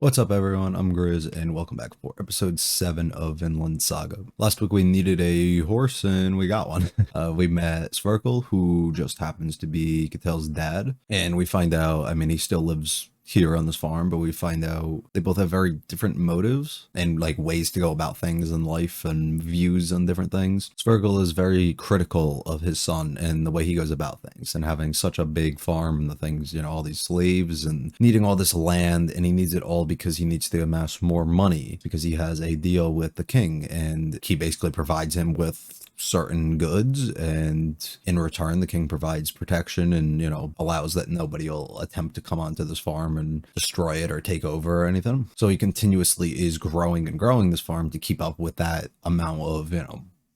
What's up everyone, I'm Grizz and welcome back for episode 7 of Vinland Saga. Last week we needed a horse and we got one. We met Sverkel, who just happens to be Catel's dad, and we find out, he still lives here on this farm, but we find out they both have very different motives and like ways to go about things in life and views on different things. Sverkel is very critical of his son and the way he goes about things, and having such a big farm and the things, all these slaves and needing all this land, and he needs it all because he needs to amass more money because he has a deal with the king, and he basically provides him with certain goods, and in return the king provides protection and allows that nobody will attempt to come onto this farm and destroy it or take over or anything. So he continuously is growing and growing this farm to keep up with that amount of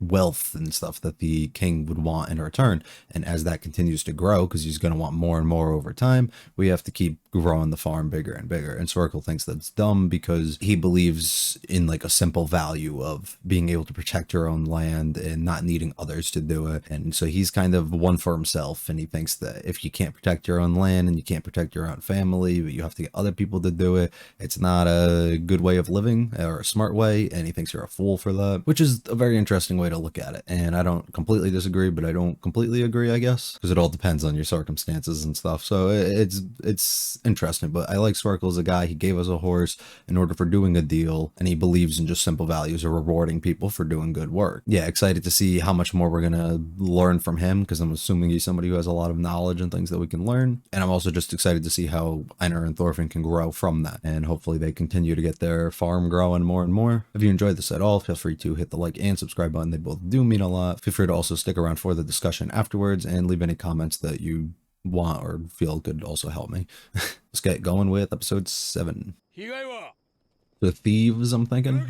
wealth and stuff that the king would want in return. And as that continues to grow, because he's going to want more and more over time, we have to keep growing the farm bigger and bigger. And Sverkel thinks that's dumb because he believes in like a simple value of being able to protect your own land and not needing others to do it. And so he's kind of one for himself, and he thinks that if you can't protect your own land and you can't protect your own family, but you have to get other people to do it, it's not a good way of living or a smart way, and he thinks you're a fool for that, which is a very interesting way to look at it. And I don't completely disagree, but I don't completely agree, I guess, because it all depends on your circumstances and stuff. So it's interesting. But I like Sverkel as a guy. He gave us a horse in order for doing a deal, and he believes in just simple values of rewarding people for doing good work. Yeah, excited to see how much more we're gonna learn from him, because I'm assuming he's somebody who has a lot of knowledge and things that we can learn. And I'm also just excited to see how Einar and Thorfinn can grow from that, and hopefully they continue to get their farm growing more and more. If you enjoyed this at all, feel free to hit the like and subscribe button. They both do mean a lot. Feel free to also stick around for the discussion afterwards and leave any comments that you want or feel could also help me. Let's get going with episode 7. The thieves, I'm thinking.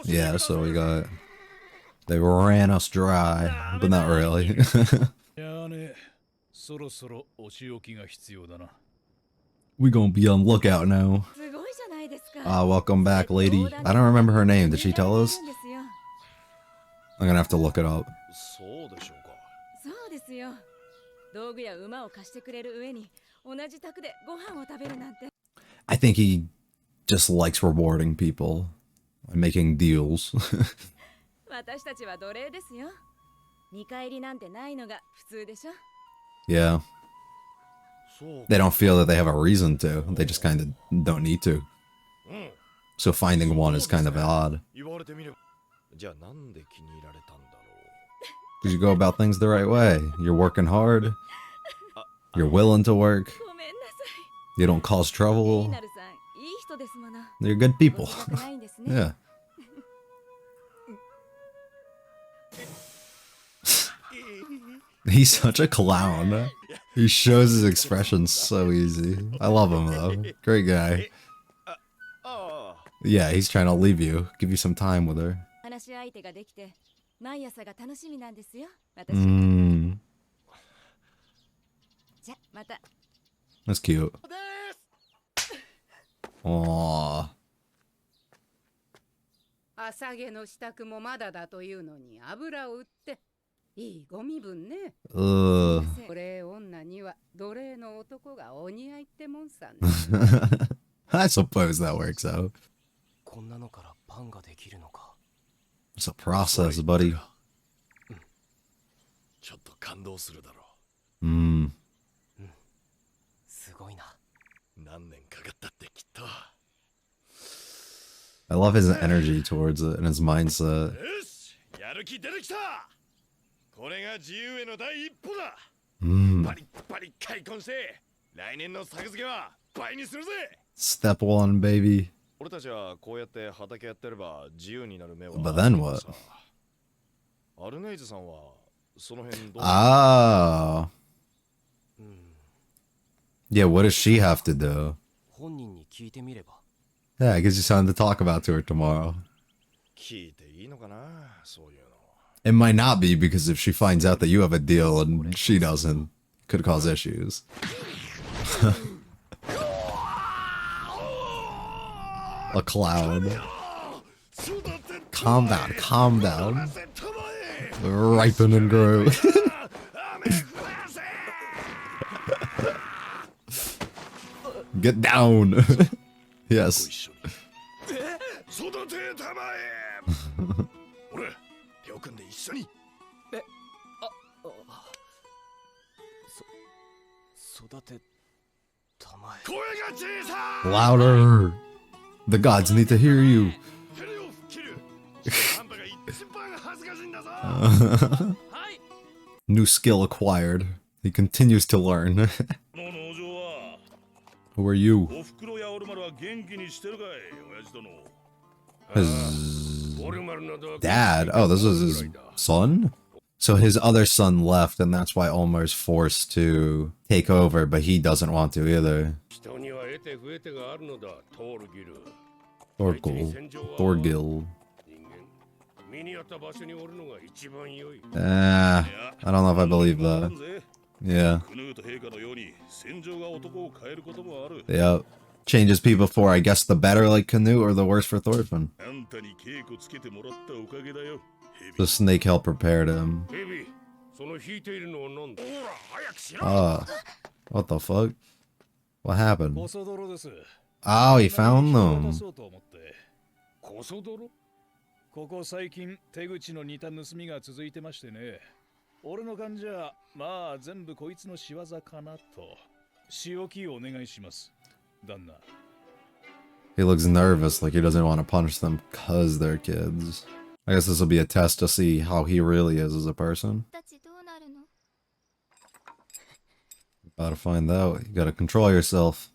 Yeah, so they ran us dry, but not really. We gonna be on lookout now. Welcome back, lady. I don't remember her name. Did she tell us? I'm gonna have to look it up. I think he just likes rewarding people and making deals. Yeah. They don't feel that they have a reason to. They just kind of don't need to. So finding one is kind of odd. Because you go about things the right way. You're working hard. You're willing to work. You don't cause trouble. You're good people. Yeah. He's such a clown. He shows his expressions so easy. I love him though. Great guy. Yeah, he's trying to leave you. Give you some time with her. That's cute. Aww. I suppose that works out. It's a process, buddy. I love his energy towards it and his mindset. Step 1, baby. But then what? Ah. Yeah, what does she have to do? Yeah, I guess you something to talk about to her tomorrow. It might not be, because if she finds out that you have a deal and she doesn't, could cause issues. A clown. Calm down, calm down. Ripen and grow. Get down. Yes. 育てたまえ。俺、りょうくんで一緒に。育てたまえ。声が小さい。Louder. The gods need to hear you. テレを切る。あんたが一番恥ずかしいんだぞ。 New skill acquired. He continues to learn. この農場は Who are you? おふくろやオルマルは元気にしてるかい、親父殿。His dad? Oh, this is his son? So his other son left, and that's why Olmar's forced to take over, but he doesn't want to either. 人には得て増えてがあるのだ、トールギル。 Thorgil. 人間、身に合った場所におるのが一番良い。I don't know if I believe that. Yeah. クヌーと陛下のように戦場が男を変えることもある。 Yep. Changes people for, I guess, the better like Canute or the worse for Thorfinn. あんたに稽古つけてもらったおかげだよ。 The snake helped prepare him. ヘビ、その引いているのは何だ。ほら、早くしろ。 What the fuck? What happened? コソ泥です。 Oh, he found 渡 them. そうと思って。コソ泥？ここ最近手口の似た盗みが続いてましてね。俺の感じはまあ全部こいつの仕業かなと。仕置きお願いします。旦那。 He looks nervous, like he doesn't want to punish them because they're kids. I guess this will be a test to see how he really is as a person. Gotta find out. You gotta control yourself.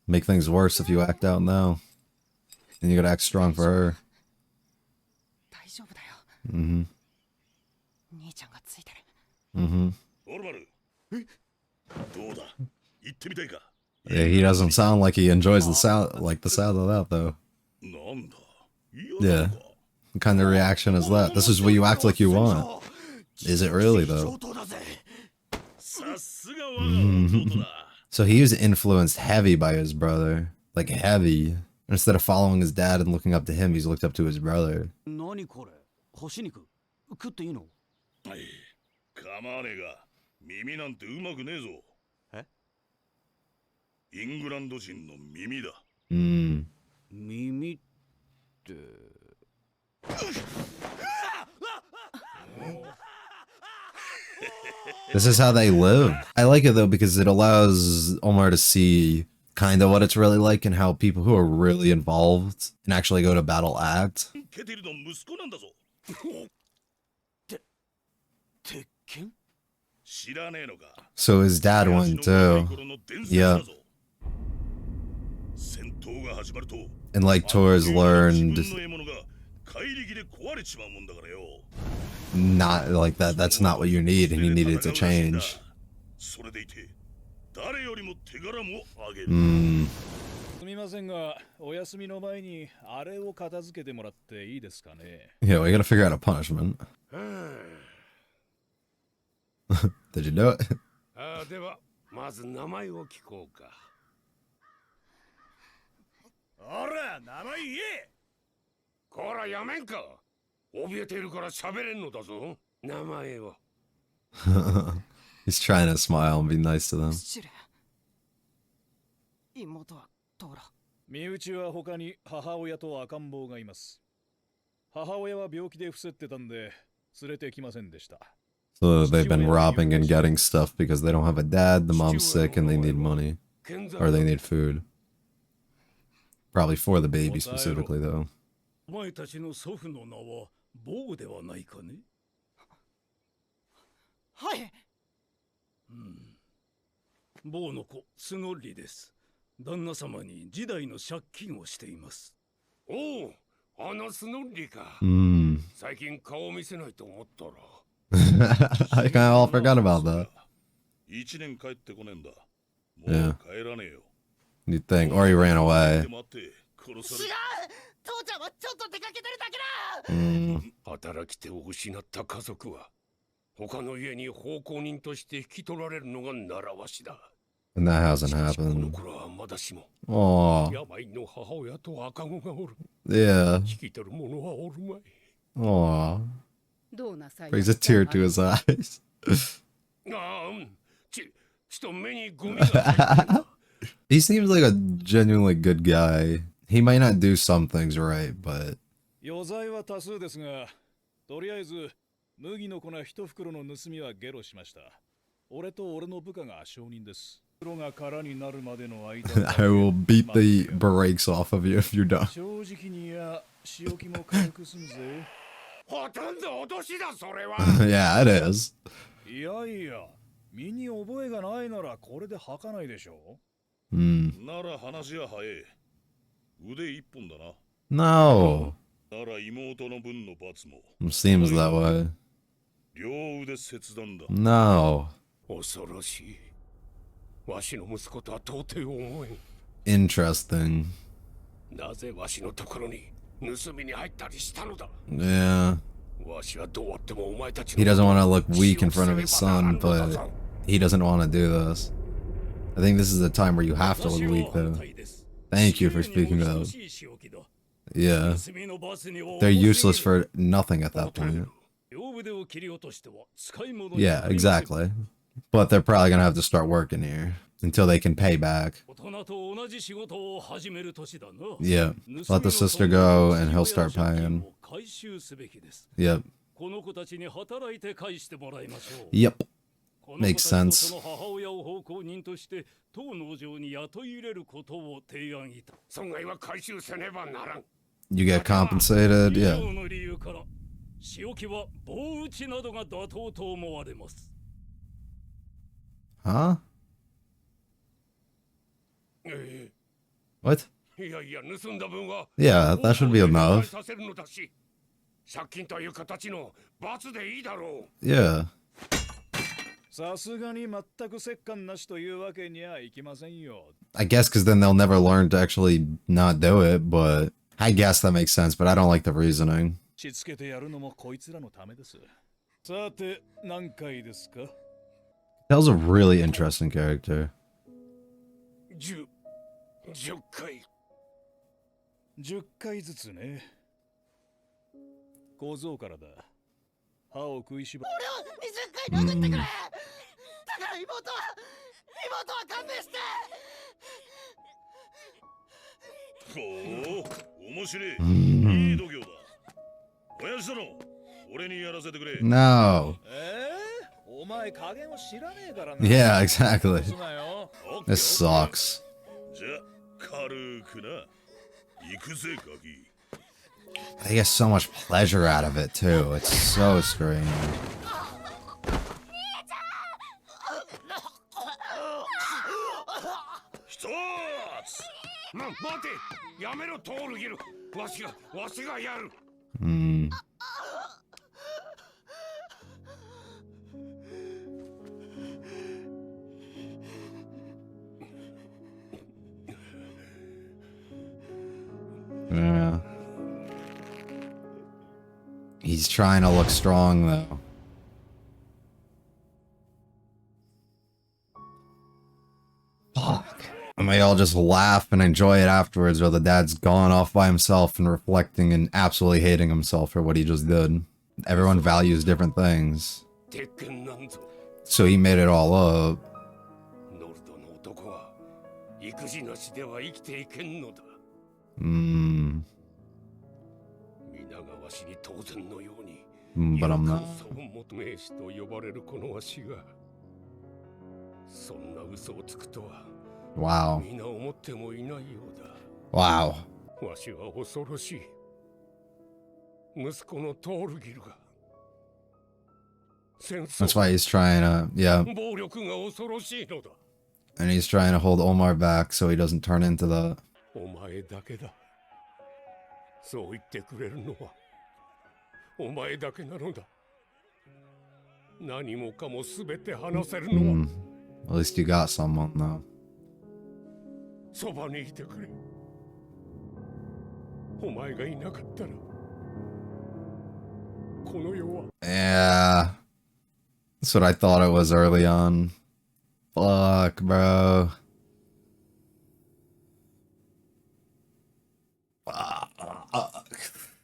Make things worse if you act out now. And you gotta act strong for her. Mm-hmm. Mm-hmm. Yeah, he doesn't sound like he enjoys the sound, like the sound of that though. Yeah. What kind of reaction is that? This is what you act like you want. Is it really though? So he was influenced heavy by his brother. Like heavy. Instead of following his dad and looking up to him, he's looked up to his brother. 構わねえが、耳なんてうまくねえぞ。え？イングランド人の耳だ。耳って。This is how they live. I like it though because it allows Omar to see kind of what it's really like and how people who are really involved and actually go to battle act. So his dad went too. Yeah. And like Tor's learned not like that. That's not what you need, and he needed to change. すみませんが、お休みの前にあれを片付けてもらっていいですかね。Yeah, we gotta figure out a punishment. Did you do it? では、まず名前を聞こうか。おら、名前言え。こら、やめんか。怯えているから喋れんのだぞ。名前を。He's trying to smile and be nice to them. 妹はどうだ。身内は他に母親と赤ん坊がいます。母親は病気で伏せってたんで連れてきませんでした。So they've been robbing and getting stuff because they don't have a dad, the mom's sick, and they need money. Or they need food. Probably for the baby specifically, though. お前たちの祖父の名はボーではないかね。はい。ボーの子、スノッリです。旦那様に時代の借金をしています。おお、あのスノッリか。最近顔を見せないと思ったら。I kind of all forgot about that. 1年帰ってこねえんだ。もう Yeah. 帰らねえよ。 You'd think, or he ran away. 違う、父ちゃんはちょっと出かけてるだけだ。働き手を失った家族は他の家に奉公人として引き取られるのが習わしだ。 And that hasn't この happened. 頃はまだしも Aw. 病の母親と赤子がおる。 Yeah. 引き取る者はおるまい。 Aw. Brings a tear to his eyes. ああ、ちょっと目にゴミが入ってる。He seems like a genuinely good guy. He might not do some things right, but 余罪は多数ですが、とりあえず麦の粉一袋の盗みはゲロしました。俺と俺の部下が証人です。袋が空になるまでの間 I will beat the brakes off of you if you're done. 正直にや仕置きも軽く済むぜ。ほとんど脅しだそれは。Yeah, it is. いやいや、身に覚えがないならこれで吐かないでしょ。なら話は早い。腕一本だな。No. なら妹の分の罰も。Seems that way. 両腕切断だ。No. 恐ろしい。わしの息子とは到底思えん。 Interesting. なぜわしのところに盗みに入ったりしたのだ。 Yeah. わしはどうあってもお前たち He doesn't want to look weak in front of his son, but he doesn't want to do this. I think this is the time where you have to look weak, though. Thank you for speaking up. Yeah. They're useless for nothing at that point. Yeah, exactly. But they're probably gonna have to start working here until they can pay back. Yeah. Let the sister go and he'll start paying. Yep. Yep. Makes sense. You get compensated, yeah. Huh? What? Yeah, that should be enough. Yeah. さすがに全く折檻なしというわけにはいきませんよ。 I guess because then they'll never learn to actually not do it, but I guess that makes sense, but I don't like the reasoning. しつけてやるのもこいつらのためです。さて、何回ですか？ That was a really interesting character. 10回。10回ずつね。小僧からだ。歯を食いしば。俺を20回殴ってくれ。だから妹は勘弁して。ほう、面白い。いい度胸だ。親父殿、俺にやらせてくれ。No. お前加減を知らねえからな。 Yeah, exactly. This sucks. じゃ、軽くな。行くぜ、ガキ。 They get so much pleasure out of it too. It's so strange. 一つ。待て、やめろトールギル。わしがやる。Yeah. He's trying to look strong though. Fuck. And they all just laugh and enjoy it afterwards, while the dad's gone off by himself and reflecting and absolutely hating himself for what he just did. Everyone values different things. So he made it all up. But I'm not. Wow. Wow. That's why he's trying to, yeah. And he's trying to hold Omar back so he doesn't turn into that. お前だけだ。そう言ってくれるのはお前だけなのだ。何もかもすべて話せるのは。At least you got someone though. そばにいてくれ。お前がいなかったらこの世は。Yeah. That's what I thought it was early on. Fuck, bro.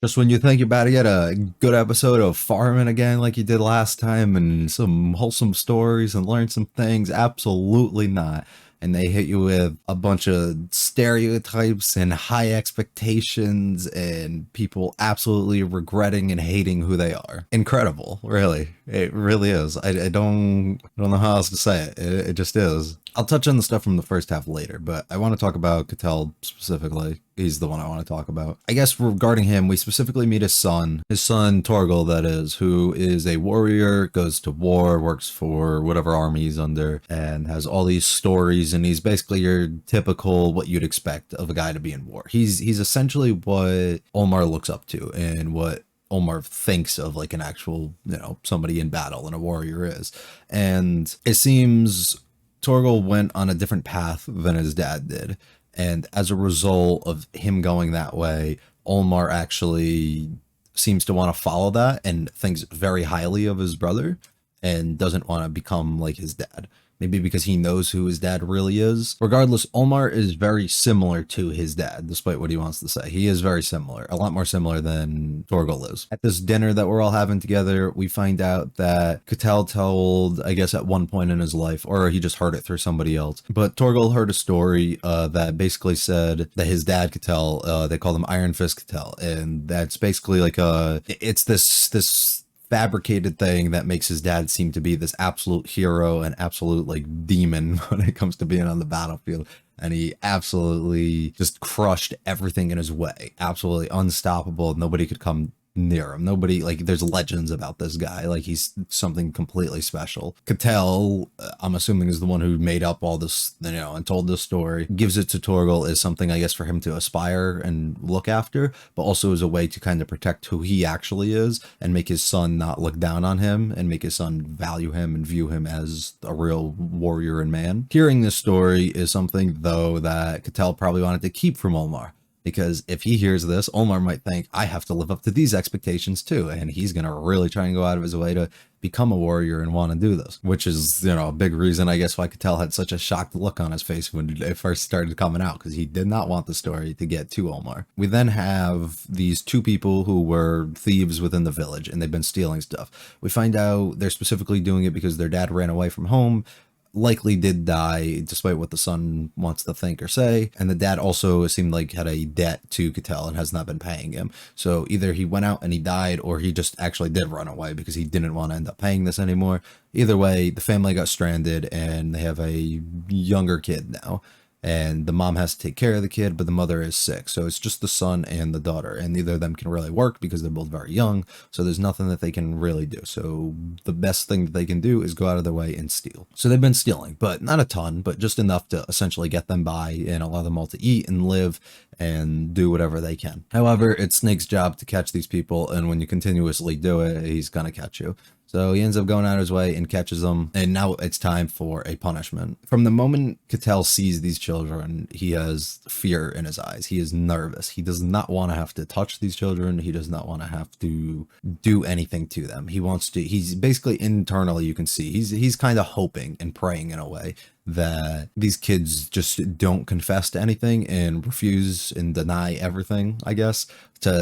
Just when you think you're about to get a good episode of farming again like you did last time and some wholesome stories and learn some things, absolutely not. and they hit you with a bunch of stereotypes and high expectations and people absolutely regretting and hating who they are. Incredible, really. It really is. I don't know how else to say it. It just is. I'll touch on the stuff from the first half later, but I want to talk about Cattell specifically. He's the one I want to talk about. I guess regarding him, we specifically meet his son Torgal, that is, who is a warrior, goes to war, works for whatever army he's under, and has all these stories, and he's basically your typical what you'd expect of a guy to be in war. He's essentially what Olmar looks up to and what Olmar thinks of like an actual, somebody in battle and a warrior is. And it seems Torgal went on a different path than his dad did. And as a result of him going that way, Olmar actually seems to want to follow that and thinks very highly of his brother and doesn't want to become like his dad. Maybe because he knows who his dad really is. Regardless, Olmar is very similar to his dad, despite what he wants to say. He is very similar, a lot more similar than Torgal is. At this dinner that we're all having together, we find out that Cattell told, I guess at one point in his life, or he just heard it through somebody else, but Torgal heard a story that basically said that his dad, Cattell, they called him Iron Fist Cattell, and that's basically like it's this fabricated thing that makes his dad seem to be this absolute hero and absolute like demon when it comes to being on the battlefield. And he absolutely just crushed everything in his way. Absolutely unstoppable. Nobody could come near him. Nobody, like, there's legends about this guy. Like, he's something completely special. Cattell, I'm assuming, is the one who made up all this, and told this story. Gives it to Torgal as something, I guess, for him to aspire and look after, but also as a way to kind of protect who he actually is and make his son not look down on him and make his son value him and view him as a real warrior and man. Hearing this story is something, though, that Cattell probably wanted to keep from Olmar. Because if he hears this, Olmar might think, I have to live up to these expectations too. And he's going to really try and go out of his way to become a warrior and want to do this. Which is, a big reason, I guess, why Cattell had such a shocked look on his face when it first started coming out. Because he did not want the story to get to Olmar. We then have these two people who were thieves within the village. And they've been stealing stuff. We find out they're specifically doing it because their dad ran away from home. Likely did die, despite what the son wants to think or say. And the dad also seemed like had a debt to Cattell and has not been paying him. So either he went out and he died, or he just actually did run away because he didn't want to end up paying this anymore. Either way, the family got stranded and they have a younger kid now. And the mom has to take care of the kid, but the mother is sick. So it's just the son and the daughter. And neither of them can really work because they're both very young. So there's nothing that they can really do. So the best thing that they can do is go out of their way and steal. So they've been stealing, but not a ton, but just enough to essentially get them by and allow them all to eat and live and do whatever they can. However, it's Snake's job to catch these people. And when you continuously do it, he's going to catch you. So he ends up going out of his way and catches them, and now it's time for a punishment. From the moment Cattell sees these children, he has fear in his eyes. He is nervous. He does not want to have to touch these children. He does not want to have to do anything to them. He wants to, he's basically internally, you can see, he's kind of hoping and praying in a way that these kids just don't confess to anything and refuse and deny everything, I guess,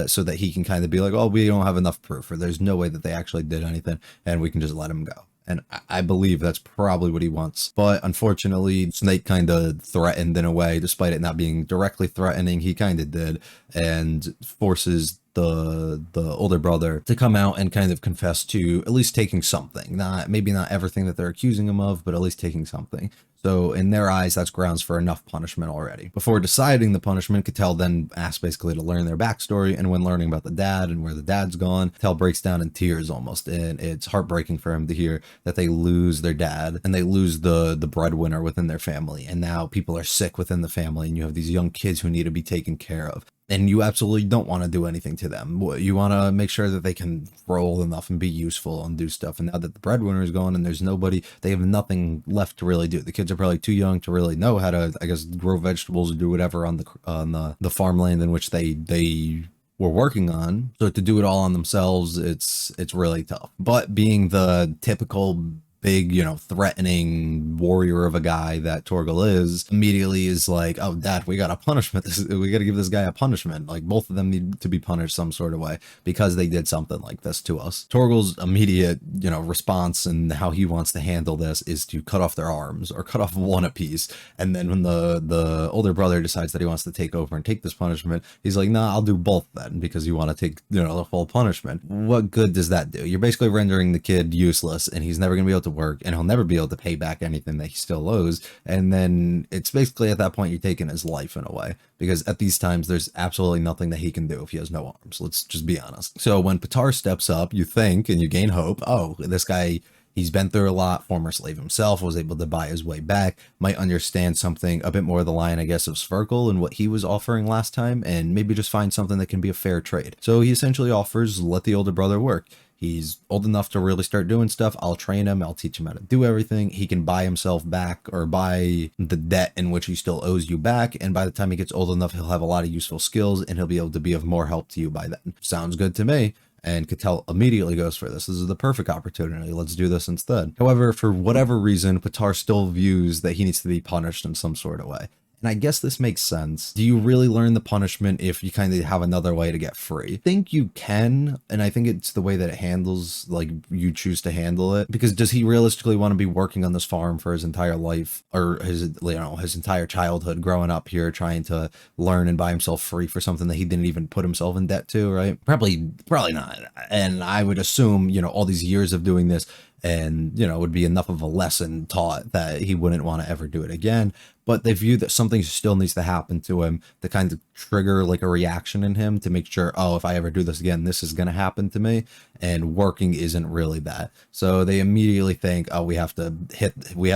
so that he can kind of be like, oh, we don't have enough proof, or there's no way that they actually did anything, and we can just let him go. And I believe that's probably what he wants. But unfortunately, Snake kind of threatened in a way, despite it not being directly threatening, he kind of did, and forces the older brother to come out and kind of confess to at least taking something. Maybe not everything that they're accusing him of, but at least taking something. So in their eyes, that's grounds for enough punishment already. Before deciding the punishment, Cattell then asks basically to learn their backstory, and when learning about the dad and where the dad's gone, Cattell breaks down in tears almost, and it's heartbreaking for him to hear that they lose their dad and they lose the breadwinner within their family, and now people are sick within the family, and you have these young kids who need to be taken care of. And you absolutely don't want to do anything to them. You want to make sure that they can roll enough and be useful and do stuff. And now that the breadwinner is gone and there's nobody, they have nothing left to really do. The kids are probably too young to really know how to, I guess, grow vegetables or do whatever on the farmland in which they were working on. So to do it all on themselves, it's really tough. But being the typical big, threatening warrior of a guy that Torgal is, immediately is like, oh, Dad, we got a punishment. We got to give this guy a punishment. Like, both of them need to be punished some sort of way because they did something like this to us. Torgal's immediate, response and how he wants to handle this is to cut off their arms or cut off one apiece. And then when the older brother decides that he wants to take over and take this punishment, he's like, nah, I'll do both then, because you want to take, the full punishment. What good does that do? You're basically rendering the kid useless, and he's never going to be able to work, and he'll never be able to pay back anything that he still owes. And then it's basically at that point you're taking his life in a way, because at these times there's absolutely nothing that he can do if he has no arms. Let's just be honest. So when Petar steps up, you think and you gain hope, oh, this guy, he's been through a lot, former slave himself, was able to buy his way back, might understand something a bit more of the line, I guess, of Sverkel and what he was offering last time, and maybe just find something that can be a fair trade. So he essentially offers, let the older brother work. He's old enough to really start doing stuff. I'll train him. I'll teach him how to do everything. He can buy himself back, or buy the debt in which he still owes you back. And by the time he gets old enough, he'll have a lot of useful skills, and he'll be able to be of more help to you by then. Sounds good to me. And Cattell immediately goes for this. This is the perfect opportunity. Let's do this instead. However, for whatever reason, Petar still views that he needs to be punished in some sort of way. And I guess this makes sense. Do you really learn the punishment if you kind of have another way to get free? I think you can, and I think it's the way that it handles, like, you choose to handle it. Because does he realistically want to be working on this farm for his entire life, or his entire childhood, growing up here, trying to learn and buy himself free for something that he didn't even put himself in debt to, right? Probably not. And I would assume, all these years of doing this, and would be enough of a lesson taught that he wouldn't want to ever do it again. But they view that something still needs to happen to him to kind of trigger like a reaction in him to make sure, oh, if I ever do this again, this is going to happen to me. And working isn't really that. So they immediately think, oh, we have to hit him. We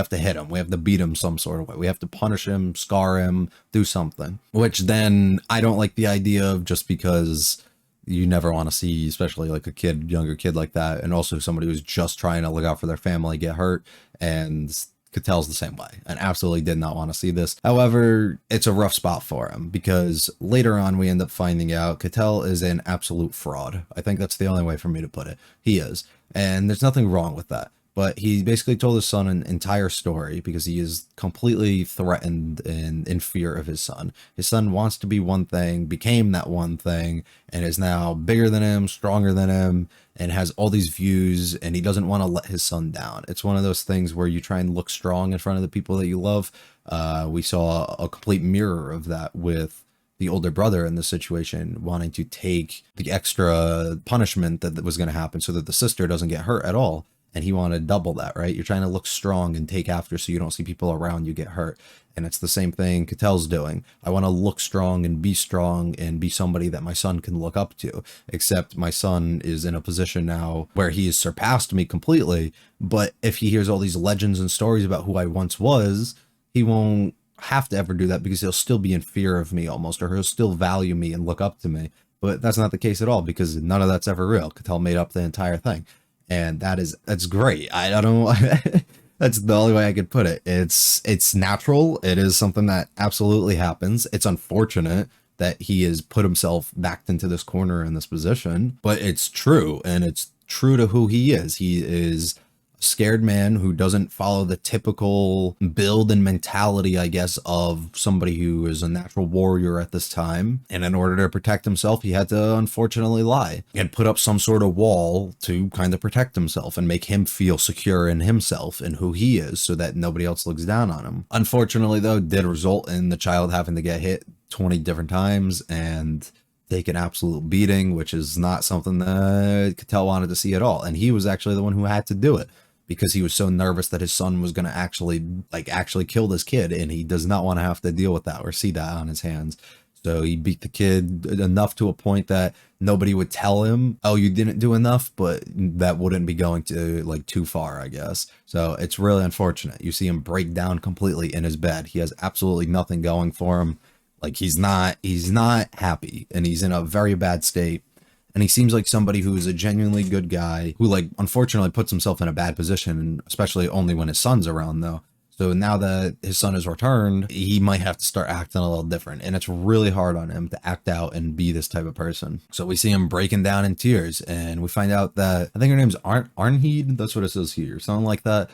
have to beat him some sort of way. We have to punish him, scar him, do something. Which then I don't like the idea of, just because you never want to see, especially like a younger kid like that, and also somebody who's just trying to look out for their family, get hurt. And Cattell's the same way, and absolutely did not want to see this. However, it's a rough spot for him, because later on we end up finding out Cattell is an absolute fraud. I think that's the only way for me to put it. He is, and there's nothing wrong with that. But he basically told his son an entire story because he is completely threatened and in fear of his son. His son wants to be one thing, became that one thing, and is now bigger than him, stronger than him, and has all these views, and he doesn't want to let his son down. It's one of those things where you try and look strong in front of the people that you love. We saw a complete mirror of that with the older brother in this situation, wanting to take the extra punishment that was going to happen so that the sister doesn't get hurt at all. And he wanted double that, right? You're trying to look strong and take after so you don't see people around you get hurt. And it's the same thing Cattell's doing. I want to look strong and be somebody that my son can look up to. Except my son is in a position now where he has surpassed me completely. But if he hears all these legends and stories about who I once was, he won't have to ever do that, because he'll still be in fear of me almost, or he'll still value me and look up to me. But that's not the case at all, because none of that's ever real. Cattell made up the entire thing. And that's great. I don't know. That's the only way I could put it. It's natural. It is something that absolutely happens. It's unfortunate that he has put himself backed into this corner in this position, but it's true. And it's true to who he is. He is a scared man who doesn't follow the typical build and mentality, I guess, of somebody who is a natural warrior at this time. And in order to protect himself, he had to unfortunately lie and put up some sort of wall to kind of protect himself and make him feel secure in himself and who he is, so that nobody else looks down on him. Unfortunately, though, did result in the child having to get hit 20 different times and take an absolute beating, which is not something that Cattell wanted to see at all. And he was actually the one who had to do it, because he was so nervous that his son was going to actually kill this kid, and he does not want to have to deal with that or see that on his hands. So he beat the kid enough to a point that nobody would tell him, oh, you didn't do enough, but that wouldn't be going to like too far, I guess. So it's really unfortunate. You see him break down completely in his bed. He has absolutely nothing going for him. Like, he's not happy, and he's in a very bad state. And he seems like somebody who is a genuinely good guy who, like, unfortunately puts himself in a bad position, especially only when his son's around, though. So now that his son has returned, he might have to start acting a little different. And it's really hard on him to act out and be this type of person. So we see him breaking down in tears, and we find out that I think her name's Arnheid. That's what it says here, something like that.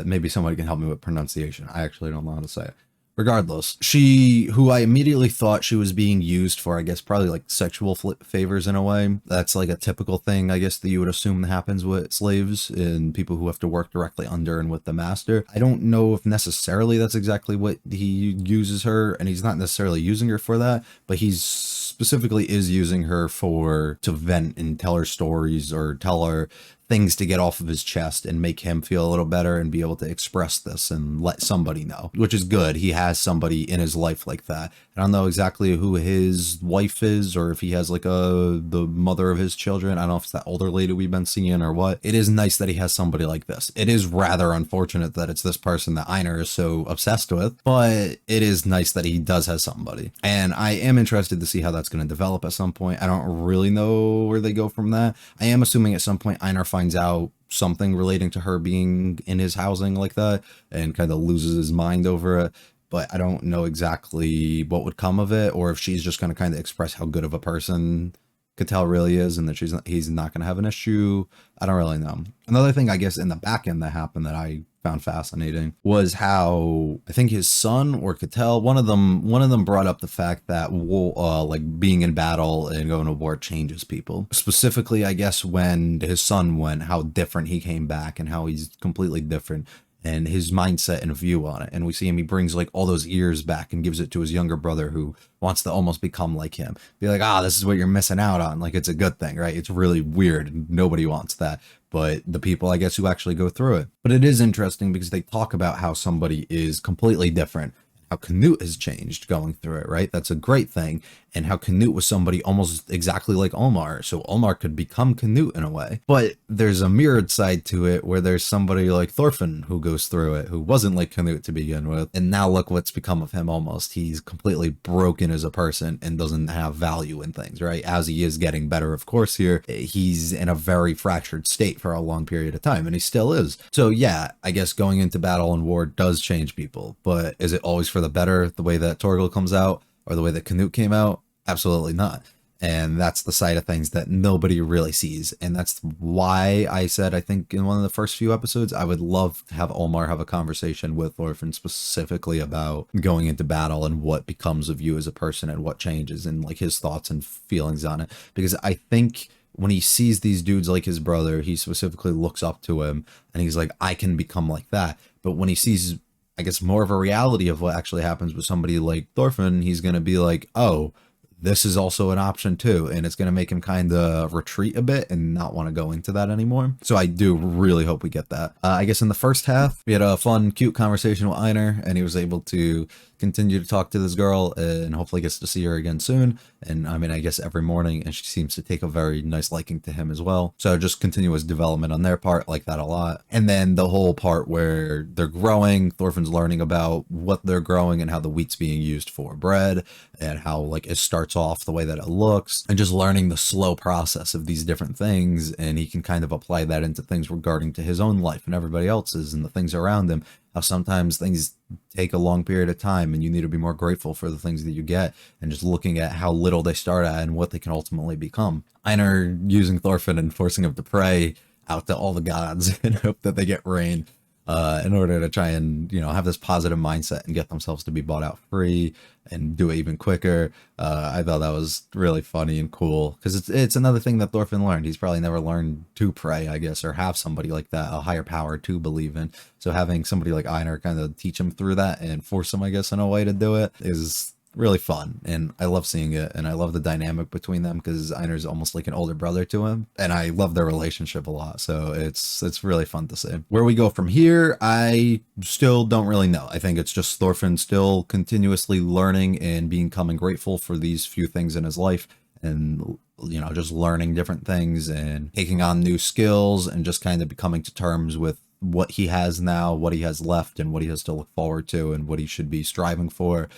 Maybe somebody can help me with pronunciation. I actually don't know how to say it. Regardless, who I immediately thought she was being used for, I guess, probably like sexual favors in a way. That's like a typical thing, I guess, that you would assume happens with slaves and people who have to work directly under and with the master. I don't know if necessarily that's exactly what he uses her, and he's not necessarily using her for that, but he's specifically is using her to vent and tell her stories or tell her things to get off of his chest and make him feel a little better and be able to express this and let somebody know, which is good. He has somebody in his life like that. I don't know exactly who his wife is, or if he has like the mother of his children. I don't know if it's that older lady we've been seeing or what. It is nice that he has somebody like this. It is rather unfortunate that it's this person that Einar is so obsessed with, but it is nice that he does have somebody. And I am interested to see how that's going to develop at some point. I don't really know where they go from that. I am assuming at some point Einar finds out something relating to her being in his housing like that and kind of loses his mind over it. But I don't know exactly what would come of it, or if she's just going to kind of express how good of a person Cattell really is and that he's not going to have an issue. I don't really know. Another thing, I guess, in the back end that happened that I found fascinating was how I think his son or Cattell, one of them brought up the fact that like being in battle and going to war changes people. Specifically, I guess when his son went, how different he came back and how he's completely different, and his mindset and view on it. And we see him, he brings like all those years back and gives it to his younger brother who wants to almost become like him. Be like, this is what you're missing out on. Like, it's a good thing, right? It's really weird. Nobody wants that. But the people, I guess, who actually go through it. But it is interesting because they talk about how somebody is completely different, how Canute has changed going through it, right? That's a great thing. And how Canute was somebody almost exactly like Omar. So Omar could become Canute in a way. But there's a mirrored side to it where there's somebody like Thorfinn who goes through it, who wasn't like Canute to begin with. And now look what's become of him almost. He's completely broken as a person and doesn't have value in things, right? As he is getting better, of course, here, he's in a very fractured state for a long period of time, and he still is. So yeah, I guess going into battle and war does change people, but is it always for the better, the way that Torgal comes out or the way that Canute came out? Absolutely not. And that's the side of things that nobody really sees. And that's why I said, I think in one of the first few episodes, I would love to have Omar have a conversation with Thorfinn specifically about going into battle and what becomes of you as a person and what changes and like his thoughts and feelings on it. Because I think when he sees these dudes like his brother, he specifically looks up to him and he's like, I can become like that. But when he sees, I guess, more of a reality of what actually happens with somebody like Thorfinn, he's going to be like, oh, this is also an option too. And it's going to make him kind of retreat a bit and not want to go into that anymore. So I do really hope we get that. I guess in the first half, we had a fun, cute conversation with Einar, and he was able to continue to talk to this girl and hopefully gets to see her again soon. And I mean, I guess every morning, and she seems to take a very nice liking to him as well. So just continuous development on their part, like that a lot. And then the whole part where they're growing, Thorfinn's learning about what they're growing and how the wheat's being used for bread and how like it starts off the way that it looks, and just learning the slow process of these different things. And he can kind of apply that into things regarding to his own life and everybody else's and the things around him. How sometimes things take a long period of time and you need to be more grateful for the things that you get, and just looking at how little they start at and what they can ultimately become. Einar using Thorfinn and forcing him to pray out to all the gods and hope that they get rain in order to try and, you know, have this positive mindset and get themselves to be bought out free and do it even quicker. I thought that was really funny and cool because it's another thing that Thorfinn learned. He's probably never learned to pray, I guess, or have somebody like that, a higher power to believe in. So having somebody like Einar kind of teach him through that and force him, I guess, in a way to do it is really fun. And I love seeing it, and I love the dynamic between them because Einar's almost like an older brother to him, and I love their relationship a lot. So it's really fun to see. Where we go from here, I still don't really know. I think it's just Thorfinn still continuously learning and becoming grateful for these few things in his life, and, you know, just learning different things and taking on new skills and just kind of becoming to terms with what he has now, what he has left, and what he has to look forward to, and what he should be striving for,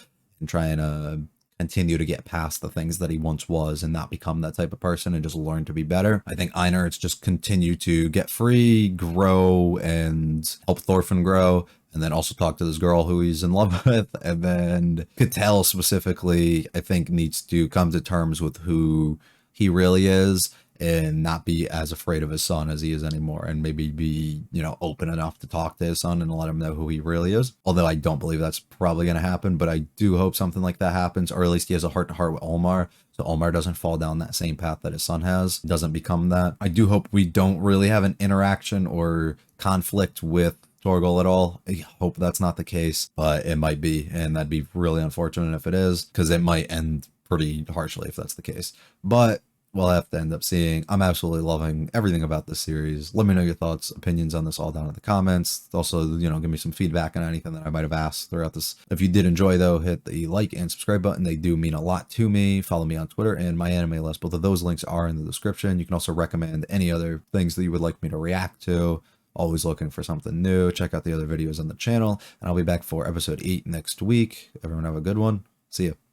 and trying to continue to get past the things that he once was and not become that type of person and just learn to be better. I think Einar, it's just continue to get free, grow, and help Thorfinn grow. and then also talk to this girl who he's in love with. And then Cattell specifically, I think, needs to come to terms with who he really is and not be as afraid of his son as he is anymore, and maybe be, you know, open enough to talk to his son and let him know who he really is. Although I don't believe that's probably going to happen, but I do hope something like that happens, or at least he has a heart-to-heart with Omar, so Omar doesn't fall down that same path that his son has, doesn't become that. I do hope we don't really have an interaction or conflict with Torgal at all. I hope that's not the case, but it might be, and that'd be really unfortunate if it is, because it might end pretty harshly if that's the case. But we'll have to end up seeing. I'm absolutely loving everything about this series. Let me know your thoughts, opinions on this all down in the comments. Also, you know, give me some feedback on anything that I might have asked throughout this. If you did enjoy, though, hit the like and subscribe button. They do mean a lot to me. Follow me on Twitter and my anime list. Both of those links are in the description. You can also recommend any other things that you would like me to react to. Always looking for something new. Check out the other videos on the channel, and I'll be back for episode 8 next week. Everyone have a good one. See ya.